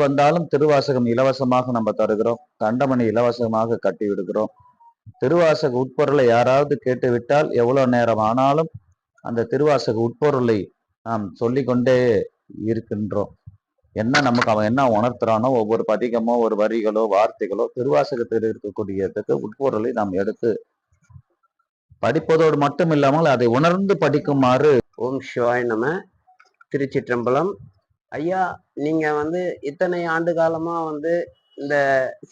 வந்தாலும் திருவாசகம் இலவசமாக நம்ம தருகிறோம். தண்டமணி இலவசமாக கட்டி விடுகிறோம். திருவாசக உட்பொருளை யாராவது கேட்டுவிட்டால் எவ்வளவு நேரம் ஆனாலும் அந்த திருவாசக உட்பொருளை நாம் சொல்லிக்கொண்டே இருக்கின்றோம். என்ன நமக்கு அவன் என்ன உணர்த்துறானோ, ஒவ்வொரு பதிகமோ ஒரு வரிகளோ வார்த்தைகளோ திருவாசகத்தில் இருக்கக்கூடியதுக்கு உட்பொருளை நாம் எடுத்து படிப்பதோடு மட்டும் இல்லாமல் அதை உணர்ந்து படிக்குமாறு. ஓம் சிவாய் நம. திருச்சிற்றம்பலம். ஐயா, நீங்க இத்தனை ஆண்டு காலமா இந்த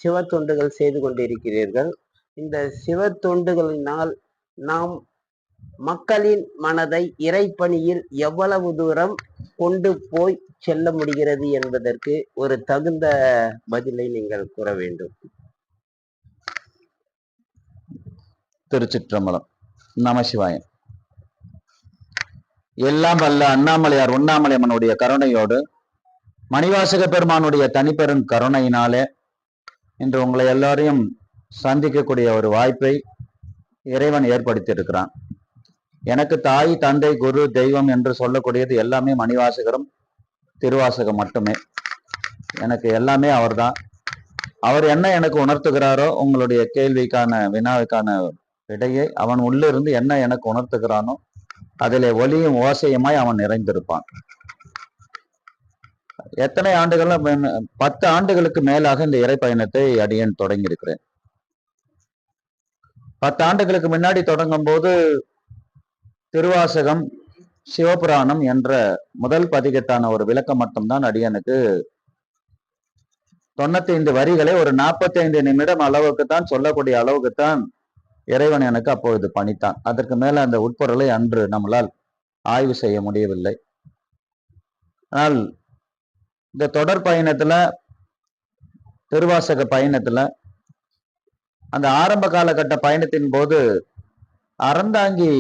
சிவ தொண்டுகள் செய்து கொண்டிருக்கிறீர்கள். இந்த சிவ தொண்டுகளினால் நாம் மக்களின் மனதை இறைப்பணியில் எவ்வளவு தூரம் கொண்டு போய் செல்ல முடிகிறது என்பதற்கு ஒரு தகுந்த பதிலை நீங்கள் கூற வேண்டும். திருச்சிற்றம்பலம். நமசிவாயம். எல்லாம் வல்ல அண்ணாமலையார் உண்ணாமலையம்மனுடைய கருணையோடு மணிவாசக பெருமானுடைய தனிப்பெரும் கருணையினாலே இன்று உங்களை எல்லாரையும் சந்திக்கக்கூடிய ஒரு வாய்ப்பை இறைவன் ஏற்படுத்தி இருக்கிறான். எனக்கு தாய், தந்தை, குரு, தெய்வம் என்று சொல்லக்கூடியது எல்லாமே மணிவாசகரும் திருவாசகம் மட்டுமே. எனக்கு எல்லாமே அவர்தான். அவர் என்ன எனக்கு உணர்த்துகிறாரோ, உங்களுடைய கேள்விக்கான வினாவுக்கான விடையை அவன் உள்ளிருந்து என்ன எனக்கு உணர்த்துகிறானோ அதிலே ஒலியும் ஓசையுமாய் அவன் நிறைந்திருப்பான். எத்தனை ஆண்டுகள்? 10 ஆண்டுகளுக்கு மேலாக இந்த இறை பயணத்தை அடியேன் தொடங்கி இருக்கிறேன். 10 ஆண்டுகளுக்கு முன்னாடி தொடங்கும் போது திருவாசகம் சிவபுராணம் என்ற முதல் பதிகத்தான ஒரு விளக்கம் மட்டும்தான் அடியனுக்கு 95 வரிகளை ஒரு 45 நிமிடம் அளவுக்குத்தான் சொல்லக்கூடிய அளவுக்குத்தான் இறைவன் எனக்கு அப்பொழுது பணித்தான். அதற்கு மேல அந்த உட்பொருளை அன்று நம்மளால் ஆய்வு செய்ய முடியவில்லை. ஆனால் இந்த தொடர் பயணத்துல, திருவாசக பயணத்துல, அந்த ஆரம்ப காலகட்ட பயணத்தின் போது அறந்தாங்கி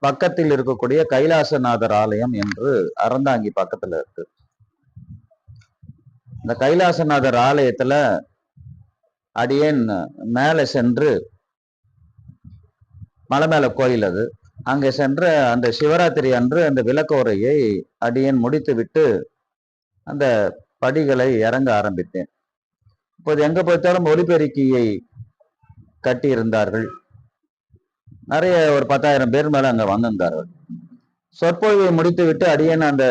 பக்கத்தில் இருக்கக்கூடிய கைலாசநாதர் ஆலயம் என்று அறந்தாங்கி பக்கத்துல இருக்கு. இந்த கைலாசநாதர் ஆலயத்துல அடியேன் மேல சென்று, மலை மேல கோயில் அது, அங்கே சென்று அந்த சிவராத்திரி அன்று அந்த விளக்கோரையை அடியேன் முடித்து விட்டு அந்த படிகளை இறங்க ஆரம்பித்தேன். இப்போது எங்க பார்த்தாலும் ஒலிபெருக்கியை கட்டி இருந்தார்கள். நிறைய ஒரு 10,000 பேர் மேல அங்க வந்திருந்தார்கள். சொற்பொழிவை முடித்து விட்டு அடியேன் அந்த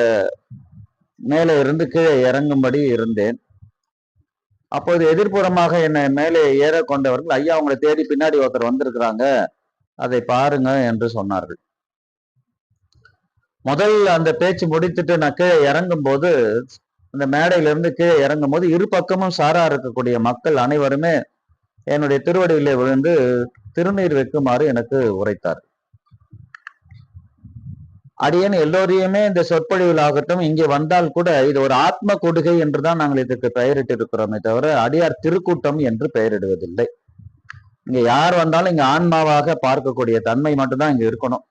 மேலே இருந்து கீழே இறங்கும்படி இருந்தேன். அப்போது எதிர்ப்புறமாக என்னை மேலே ஏற கொண்டவர்கள், ஐயா அவங்களை தேடி பின்னாடி ஒருத்தர் வந்திருக்கிறாங்க, அதை பாருங்க என்று சொன்னார்கள். முதல் அந்த பேச்சு முடித்துட்டு நான் கீழே இறங்கும் போது, அந்த மேடையிலிருந்து கீழே இறங்கும் போது இரு பக்கமும் சாரா இருக்கக்கூடிய மக்கள் அனைவருமே என்னுடைய திருவடியிலே விழுந்து திருநீர் வைக்குமாறு எனக்கு உரைத்தார். அடியேன் எல்லோரையுமே இந்த சொற்பொழிவில் ஆகட்டும், இங்கே வந்தால் கூட இது ஒரு ஆத்ம கொடுகை என்றுதான் நாங்கள் இதுக்கு பெயரிட்டு இருக்கிறோமே தவிர அடியார் திருக்கூட்டம் என்று பெயரிடுவதில்லை. இங்க யார் வந்தாலும் இங்க ஆன்மாவாக பார்க்கக்கூடிய தன்மை மட்டும்தான் இங்க இருக்கணும்.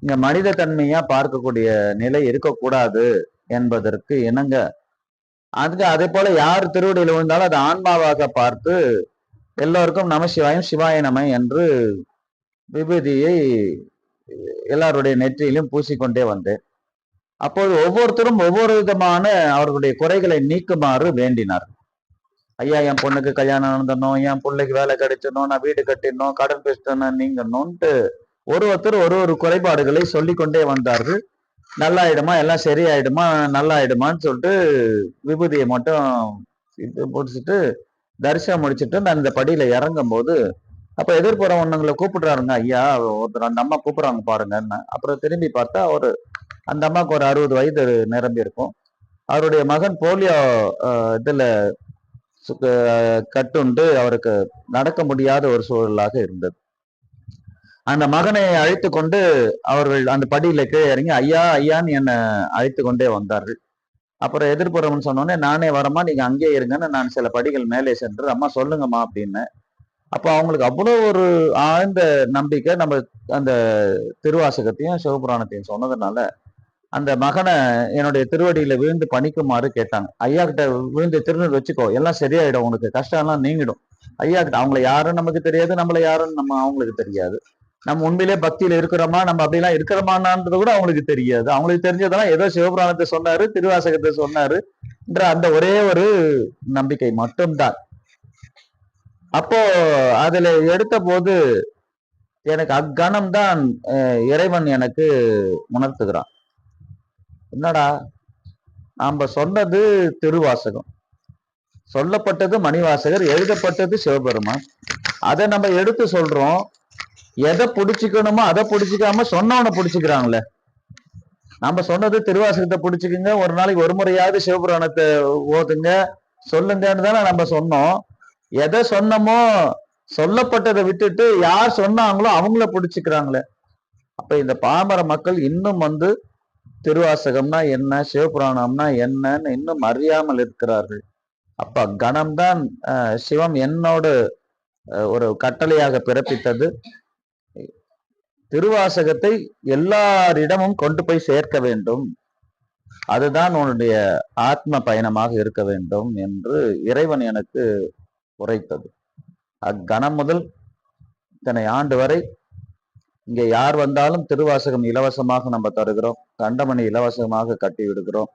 இங்க மனித தன்மையா பார்க்கக்கூடிய நிலை இருக்கக்கூடாது என்பதற்கு இணங்க, அதுக்கு அதே போல யார் திருவடியில் விழுந்தாலும் அது ஆன்மாவாக பார்த்து எல்லோருக்கும் நமசிவாயம் சிவாய நம என்று விபூதியை எல்லாருடைய நெற்றியிலும் பூசிக்கொண்டே வந்தேன். அப்போது ஒவ்வொருத்தரும் ஒவ்வொரு விதமான அவர்களுடைய குறைகளை நீக்குமாறு வேண்டினார். ஐயா, என் பொண்ணுக்கு கல்யாணம் நடந்தணும், என் பிள்ளைக்கு வேலை கிடைச்சணும், நான் வீடு கட்டிடணும், கடன் பேசணும் நீங்கணும்ட்டு ஒருத்தர் ஒரு குறைபாடுகளை சொல்லிக்கொண்டே வந்தார்கள். நல்லாயிடுமா, எல்லாம் சரியாயிடுமா, நல்லாயிடுமான்னு சொல்லிட்டு விபூதியை மட்டும் முடிச்சுட்டு தரிசனம் முடிச்சுட்டு நான் இந்த படியில இறங்கும் போது, அப்ப எதிர்ப்புறம் ஒண்ணுங்களை கூப்பிடுறாருங்க, ஐயா ஒருத்தர் அந்த அம்மா கூப்பிடுறாங்க பாருங்கன்னு. அப்புறம் திரும்பி பார்த்தா அந்த அம்மாவுக்கு ஒரு 60 வயது நிரம்பி இருக்கும். அவருடைய மகன் போலியோ இதுல கட்டுண்டு அவருக்கு நடக்க முடியாத ஒரு சூழலாக இருந்தது. அந்த மகனை அழைத்து கொண்டு அவர்கள் அந்த படியில கீழே இறங்கி ஐயா ஐயான்னு என்னை அழைத்து கொண்டே வந்தார்கள். அப்புறம் எதிர்ப்புறம்னு சொன்னோடனே, நானே வரமா, நீங்க அங்கேயே இருங்கன்னு நான் சில படிகள் மேலே சென்று, அம்மா சொல்லுங்கம்மா அப்படின்னு. அப்போ அவங்களுக்கு அவ்வளோ ஒரு ஆழ்ந்த நம்பிக்கை நம்ம அந்த திருவாசகத்தையும் சிவபுராணத்தையும் சொன்னதுனால அந்த மகனை என்னுடைய திருவடியில விழுந்து பணிக்குமாறு கேட்டாங்க. ஐயா கிட்ட விழுந்து திருநீர் வச்சுக்கோ, எல்லாம் சரியாயிடும், உனக்கு கஷ்டம் எல்லாம் நீங்கிடும். ஐயா கிட்ட, அவங்களை யாரும் நமக்கு தெரியாது, நம்மள யாரும் அவங்களுக்கு தெரியாது. நம்ம உண்மையிலே பக்தியில இருக்கிறோமா, நம்ம அப்படிலாம் இருக்கிறோமான்றது கூட அவங்களுக்கு தெரியாது. அவங்களுக்கு தெரிஞ்சதெல்லாம் ஏதோ சிவபுராணத்தை சொன்னாரு, திருவாசகத்தை சொன்னாரு என்ற அந்த ஒரே ஒரு நம்பிக்கை மட்டும்தான். அப்போ அதுல எடுத்த போது எனக்கு அக்கணம் தான் இறைவன் எனக்கு உணர்த்துகிறான். என்னடா, நாம சொன்னது திருவாசகம், சொல்லப்பட்டது மணிவாசகர், எழுதப்பட்டது சிவபெருமான். அதை நம்ம எடுத்து சொல்றோம். எதை பிடிச்சிக்கணுமோ அதை பிடிச்சிக்காம சொன்னவனை பிடிச்சிக்கிறாங்களே. நம்ம சொன்னது திருவாசகத்தை பிடிச்சிக்குங்க, ஒரு நாளைக்கு ஒரு முறையாவது சிவபுராணத்தை ஓதுங்க, சொல்லுங்கன்னு தானே நம்ம சொன்னோம். எதை சொன்னமோ சொல்லப்பட்டதை விட்டுட்டு யார் சொன்னாங்களோ அவங்கள பிடிச்சிக்கிறாங்களே. அப்ப இந்த பாமர மக்கள் இன்னும் திருவாசகம்னா என்ன, சிவபுராணம்னா என்னன்னு இன்னும் அறியாமல் இருக்கிறார்கள். அப்ப கணம்தான் சிவம் என்னோடு ஒரு கட்டளையாக பிறப்பித்தது. திருவாசகத்தை எல்லாரிடமும் கொண்டு போய் சேர்க்க வேண்டும், அதுதான் உன்னுடைய ஆத்ம பயணமாக இருக்க வேண்டும் என்று இறைவன் எனக்கு உரைத்தது. அக்கணம் முதல் இத்தனை ஆண்டு வரை இங்க யார் வந்தாலும் திருவாசகம் இலவசமாக நம்ம தருகிறோம், தண்டமணி இலவசமாக கட்டி விடுகிறோம்.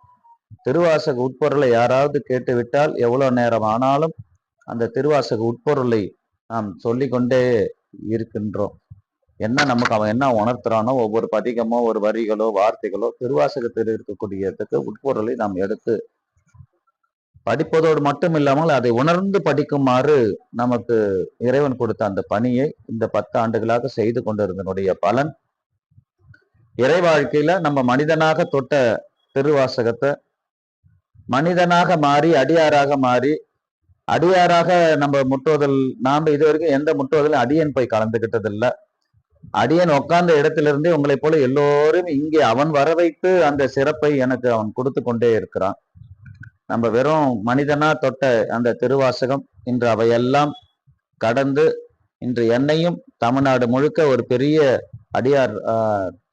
திருவாசக உட்பொருளை யாராவது கேட்டுவிட்டால் எவ்வளவு நேரம் ஆனாலும் அந்த திருவாசக உட்பொருளை நாம் சொல்லிக்கொண்டே இருக்கின்றோம். என்ன நமக்கு அவன் என்ன உணர்த்துறானோ, ஒவ்வொரு பதிகமோ ஒரு வரிகளோ வார்த்தைகளோ திருவாசகத்தில் இருக்கக்கூடியதுக்கு உட்பொருளை நாம் எடுத்து படிப்பதோடு மட்டும் இல்லாமல் அதை உணர்ந்து படிக்குமாறு நமக்கு இறைவன் கொடுத்த அந்த பணியை இந்த 10 ஆண்டுகளாக செய்து கொண்டிருந்தனுடைய பலன், இறை வாழ்க்கையில நம்ம மனிதனாக தொட்ட திருவாசகத்தை மனிதனாக மாறி அடியாராக மாறி, அடியாராக நம்ம முற்றுவதல், நாம இது வரைக்கும் எந்த முற்றுவதிலும் அடியன் போய் கலந்துகிட்டது இல்லை. அடியன் உட்கார்ந்த இடத்திலிருந்தே உங்களை போல எல்லோரும் இங்கே அவன் வர வைத்து அந்த சிறப்பை எனக்கு அவன் கொடுத்து கொண்டே இருக்கிறான். நம்ம வெறும் மனிதனா தொட்ட அந்த திருவாசகம் இன்று அவையெல்லாம் கடந்து இன்று என்னையும் தமிழ்நாடு முழுக்க ஒரு பெரிய அடியார்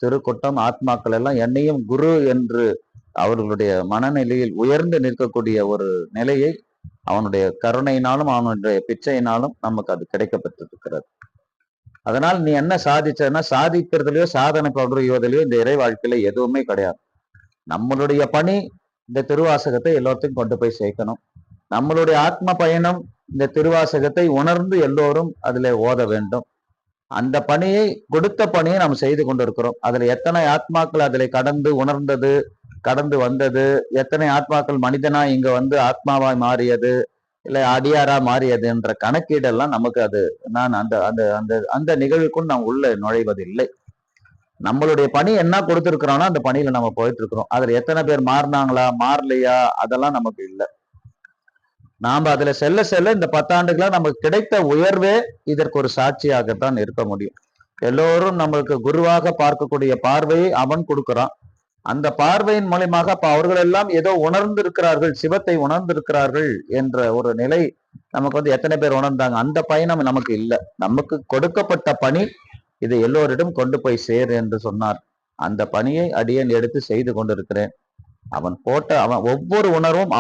திருக்கூட்டம், ஆத்மாக்கள் எல்லாம் என்னையும் குரு என்று அவர்களுடைய மனநிலையில் உயர்ந்து நிற்கக்கூடிய ஒரு நிலையை அவனுடைய கருணையினாலும் அவனுடைய பிச்சையினாலும் நமக்கு அது கிடைக்கப்பட்டிருக்கிறது. அதனால் நீ என்ன சாதிச்சன்னா, சாதிக்கிறதுலயோ சாதனை படுறதுலயோ இந்த இறை வாழ்க்கையில எதுவுமே கிடையாது. நம்மளுடைய பணி இந்த திருவாசகத்தை எல்லாத்தையும் கொண்டு போய் சேர்க்கணும். நம்மளுடைய ஆத்ம பயணம் இந்த திருவாசகத்தை உணர்ந்து எல்லோரும் அதுல ஓத வேண்டும். அந்த பணியை, கொடுத்த பணியை நாம் செய்து கொண்டிருக்கிறோம். அதுல எத்தனை ஆத்மாக்கள் அதில் கடந்து உணர்ந்தது, கடந்து வந்தது, எத்தனை ஆத்மாக்கள் மனிதனா இங்க ஆத்மாவாய் மாறியது, இல்ல அடியாரா மாறியது என்ற கணக்கீடெல்லாம் நமக்கு அது நான் அந்த அந்த அந்த அந்த நிகழ்வுக்குள் நாம் உள்ள நுழைவதில்லை. நம்மளுடைய பணி என்ன கொடுத்திருக்கிறோம்னா அந்த பணியில நம்ம போயிட்டு இருக்கிறோம். அதுல எத்தனை பேர் மாறினாங்களா மாறலையா அதெல்லாம் நமக்கு இல்லை. நாம அதுல செல்ல செல்ல இந்த 10 ஆண்டுகளா நமக்கு கிடைத்த உயர்வே இதற்கு ஒரு சாட்சியாகத்தான் இருக்க முடியும். எல்லோரும் நம்மளுக்கு குருவாக பார்க்கக்கூடிய பார்வையை அவன் கொடுக்கிறான். அந்த பார்வையின் மூலமாக அப்ப அவர்கள் எல்லாம் ஏதோ உணர்ந்து இருக்கிறார்கள், சிவத்தை உணர்ந்து இருக்கிறார்கள் என்ற ஒரு நிலை நமக்கு எத்தனை பேர் உணர்ந்தாங்க? அந்த பயணம் நமக்கு இல்லை. நமக்கு கொடுக்கப்பட்ட பணி இதை எல்லோரிடம் கொண்டு போய் சேர் என்று சொன்னார். அந்த பணியை அடியேன் எடுத்து செய்து கொண்டிருக்கிறேன். அவன் ஒவ்வொரு உணர்வும்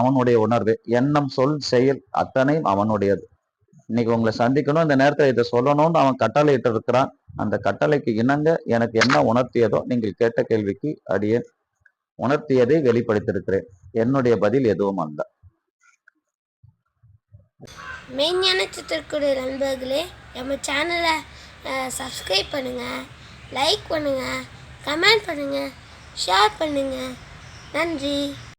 அவனுடைய உணர்வு, எண்ணம், சொல், செயல் அத்தனையும் அவனுடையது. இன்னைக்கு உங்களை சந்திக்கணும், இந்த நேரத்துல இதை சொல்லணும்னு அவன் கட்டளையிட்டு இருக்கிறான். அந்த கட்டளைக்கு இணங்க எனக்கு என்ன உணர்த்தியதோ நீங்கள் கேட்ட கேள்விக்கு அடியேன் உணர்த்தியதை வெளிப்படுத்தியிருக்கிறேன். என்னுடைய பதில் எதுவும் அல்ல. மெய்ஞான சித்திரக்குடி நண்பர்களே, நம்ம சேனலை சப்ஸ்கிரைப் பண்ணுங்கள், லைக் பண்ணுங்கள், கமெண்ட் பண்ணுங்கள், ஷேர் பண்ணுங்கள். நன்றி.